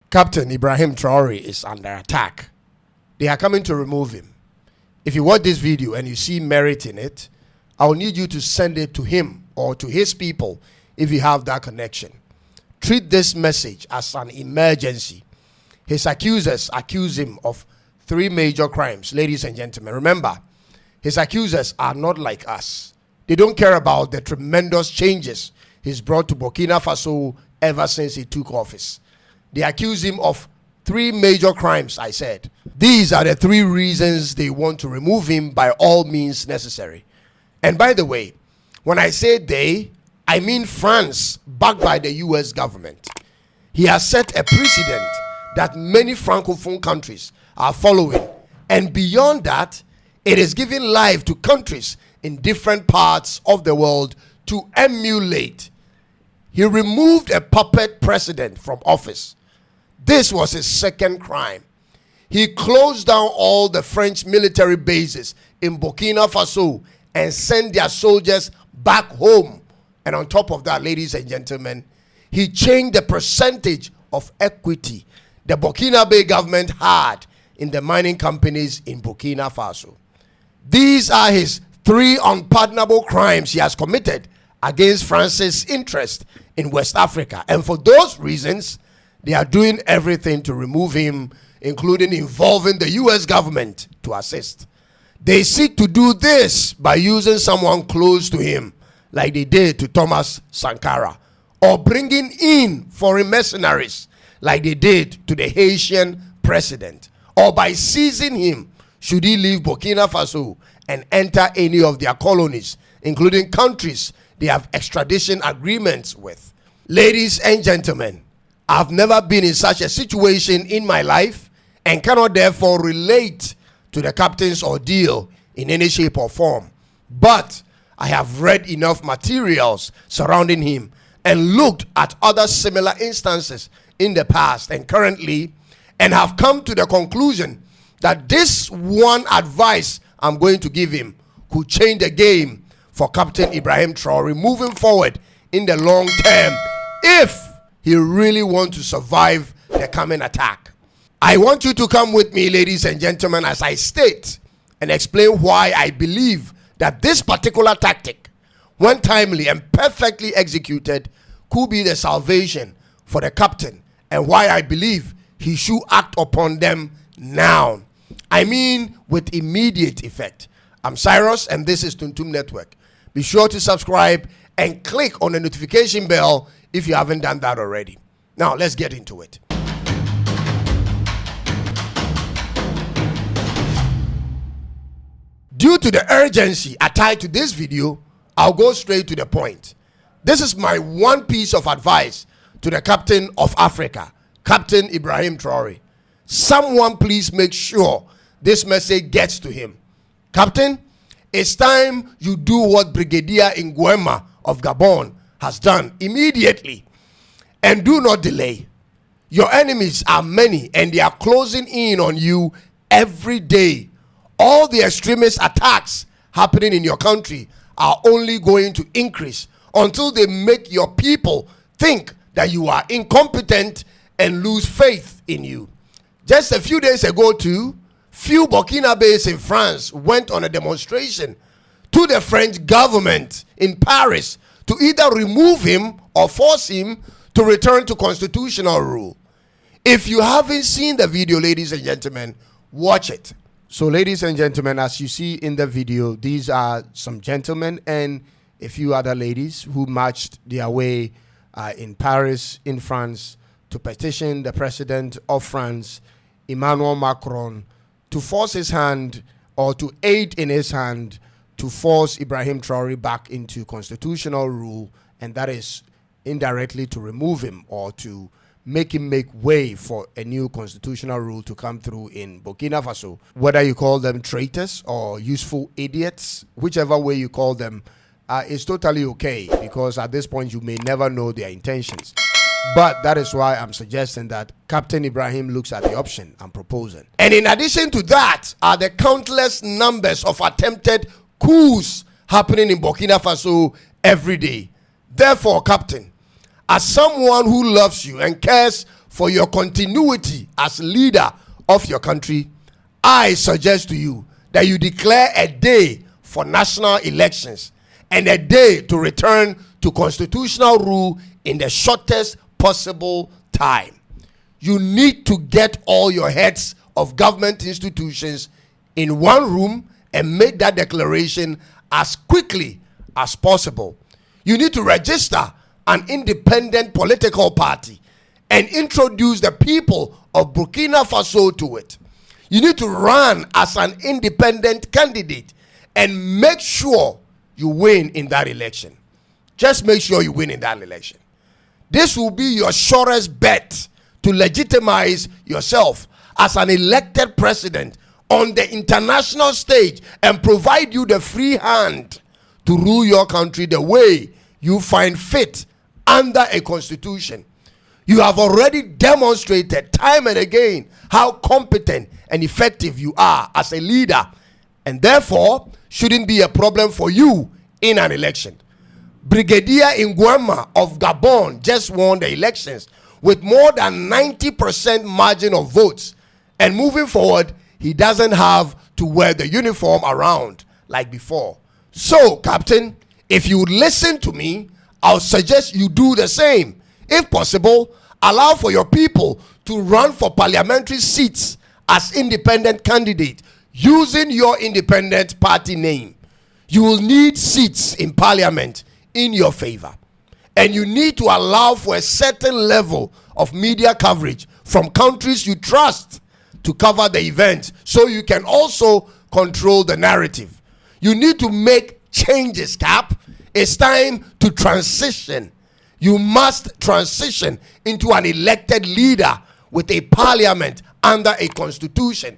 Captain Ibrahim Traoré is under attack. They are coming to remove him. If you watch this video and you see merit in it, I'll need you to send it to him or to his people if you have that connection. Treat this message as an emergency. His accusers accuse him of 3 major crimes. Ladies and gentlemen, remember, his accusers are not like us. They don't care about the tremendous changes he's brought to Burkina Faso ever since he took office. They accuse him of 3 major crimes, I said. These are the 3 reasons they want to remove him by all means necessary. And by the way, when I say they, I mean France, backed by the US government. He has set a precedent that many Francophone countries are following. And beyond that, it is giving life to countries in different parts of the world to emulate. He removed a puppet president from office. This was his 2nd crime. He closed down all the French military bases in Burkina Faso and sent their soldiers back home. And on top of that, ladies and gentlemen, he changed the percentage of equity the Burkina government had in the mining companies in Burkina Faso. These are his 3 unpardonable crimes he has committed against France's interest in West Africa. And for those reasons, they are doing everything to remove him, including involving the US government to assist. They seek to do this by using someone close to him, like they did to Thomas Sankara, or bringing in foreign mercenaries, like they did to the Haitian president, or by seizing him should he leave Burkina Faso and enter any of their colonies, including countries they have extradition agreements with. Ladies and gentlemen, I've never been in such a situation in my life and cannot therefore relate to the captain's ordeal in any shape or form. But I have read enough materials surrounding him and looked at other similar instances in the past and currently, and have come to the conclusion that this one advice I'm going to give him could change the game for Captain Ibrahim Traoré moving forward in the long term if he really wants to survive the coming attack. I want you to come with me, ladies and gentlemen, as I state and explain why I believe that this particular tactic, when timely and perfectly executed, could be the salvation for the captain, and why I believe he should act upon them now. I mean with immediate effect. I'm Cyrus and this is Tuntum Network. Be sure to subscribe and click on the notification bell if you haven't done that already. Now let's get into it. Due to the urgency attached to this video, I'll go straight to the point. This is my one piece of advice to the captain of Africa, Captain Ibrahim Traoré. Someone please make sure this message gets to him. Captain, it's time you do what Brigadier Nguema of Gabon has done immediately, and do not delay. Your enemies are many and they are closing in on you every day. All the extremist attacks happening in your country are only going to increase until they make your people think that you are incompetent and lose faith in you. Just a few days ago too, few Burkinabés in France went on a demonstration to the French government in Paris to either remove him or force him to return to constitutional rule. If you haven't seen the video, ladies and gentlemen, watch it. So ladies and gentlemen, as you see in the video, these are some gentlemen and a few other ladies who marched their way in Paris, in France, to petition the president of France, Emmanuel Macron, to force his hand or to aid in his hand to force Ibrahim Traoré back into constitutional rule, and that is indirectly to remove him or to make him make way for a new constitutional rule to come through in Burkina Faso. Whether you call them traitors or useful idiots, whichever way you call them, is totally okay, because at this point you may never know their intentions. But that is why I'm suggesting that Captain Ibrahim looks at the option I'm proposing. And in addition to that are the countless numbers of attempted coups happening in Burkina Faso every day. Therefore, Captain, as someone who loves you and cares for your continuity as leader of your country, I suggest to you that you declare a day for national elections and a day to return to constitutional rule in the shortest possible time. You need to get all your heads of government institutions in one room and make that declaration as quickly as possible. You need to register an independent political party and introduce the people of Burkina Faso to it. You need to run as an independent candidate and make sure you win in that election. Just make sure you win in that election. This will be your surest bet to legitimize yourself as an elected president on the international stage and provide you the free hand to rule your country the way you find fit under a constitution. You have already demonstrated time and again how competent and effective you are as a leader, and therefore shouldn't be a problem for you in an election. Brigadier Nguema of Gabon just won the elections with more than 90% margin of votes, and moving forward, he doesn't have to wear the uniform around like before. So, Captain, if you would listen to me, I'll suggest you do the same. If possible, allow for your people to run for parliamentary seats as independent candidate using your independent party name. You will need seats in parliament in your favor, and you need to allow for a certain level of media coverage from countries you trust to cover the event, so you can also control the narrative. You need to make changes, Cap. It's time to transition. You must transition into an elected leader with a parliament under a constitution.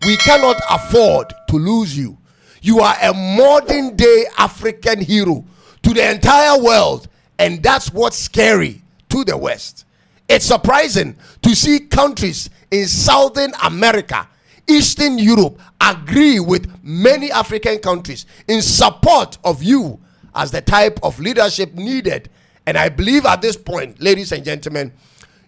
We cannot afford to lose you. You are a modern day African hero to the entire world, and that's what's scary to the West. It's surprising to see countries in Southern America, Eastern Europe agree with many African countries in support of you as the type of leadership needed. And I believe at this point, ladies and gentlemen,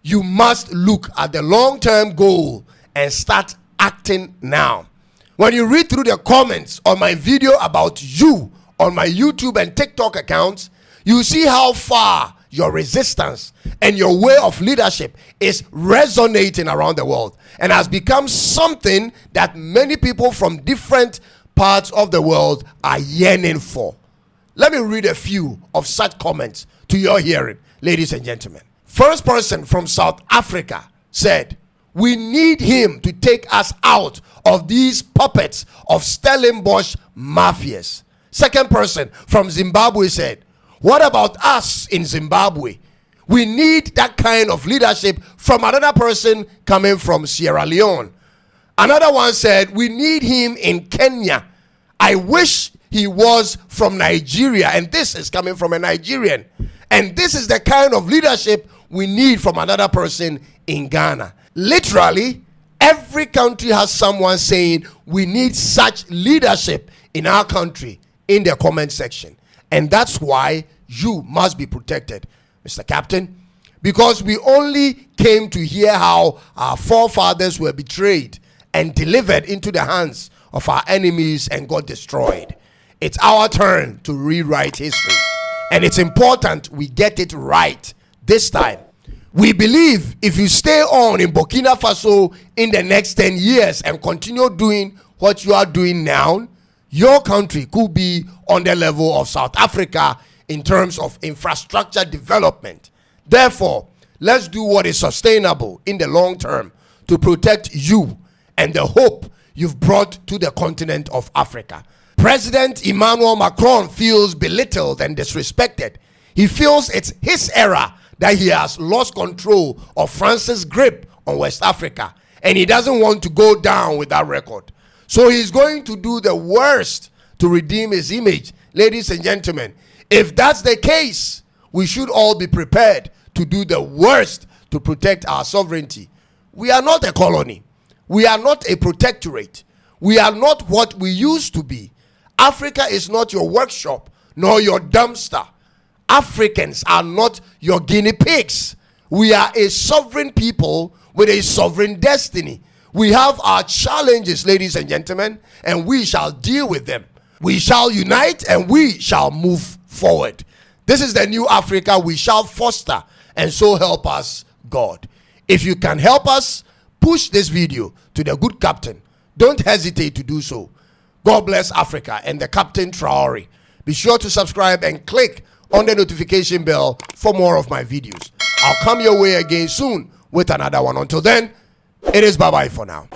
you must look at the long-term goal and start acting now. When you read through the comments on my video about you on my YouTube and TikTok accounts, you see how far your resistance and your way of leadership is resonating around the world and has become something that many people from different parts of the world are yearning for. Let me read a few of such comments to your hearing, ladies and gentlemen. First person from South Africa said, "We need him to take us out of these puppets of Stellenbosch mafias." Second person from Zimbabwe said, "What about us in Zimbabwe? We need that kind of leadership from another person coming from Sierra Leone." Another one said, "We need him in Kenya. I wish he was from Nigeria." And this is coming from a Nigerian. "And this is the kind of leadership we need from another person in Ghana." Literally, every country has someone saying we need such leadership in our country in the comment section. And that's why you must be protected, Mr. Captain, because we only came to hear how our forefathers were betrayed and delivered into the hands of our enemies and got destroyed. It's our turn to rewrite history, and it's important we get it right this time. We believe if you stay on in Burkina Faso in the next 10 years and continue doing what you are doing now, your country could be on the level of South Africa in terms of infrastructure development. Therefore, let's do what is sustainable in the long term to protect you and the hope you've brought to the continent of Africa. President Emmanuel Macron feels belittled and disrespected. He feels it's his era that he has lost control of France's grip on West Africa, and he doesn't want to go down with that record. So he's going to do the worst to redeem his image. Ladies and gentlemen, if that's the case, we should all be prepared to do the worst to protect our sovereignty. We are not a colony. We are not a protectorate. We are not what we used to be. Africa is not your workshop nor your dumpster. Africans are not your guinea pigs. We are a sovereign people with a sovereign destiny. We have our challenges, ladies and gentlemen, and we shall deal with them. We shall unite and we shall move forward. This is the new Africa we shall foster, and so help us God. If you can help us, push this video to the good captain. Don't hesitate to do so. God bless Africa and the Captain Traore. Be sure to subscribe and click on the notification bell for more of my videos. I'll come your way again soon with another one. Until then, it is bye-bye for now.